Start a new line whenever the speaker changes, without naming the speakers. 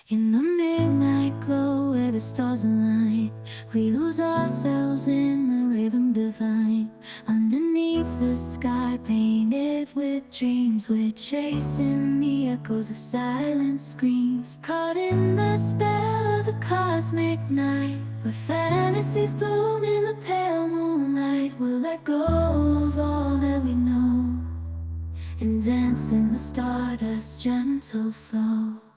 In the midnight glow where the stars align, we lose ourselves in the rhythm divine. Underneath the sky painted with dreams, we're chasing the echoes of silent screams. Caught in the spell of the cosmic night, where fantasies bloom in the pale moonlight. We'll let go of all that we know and dance in the stardust's gentle flow.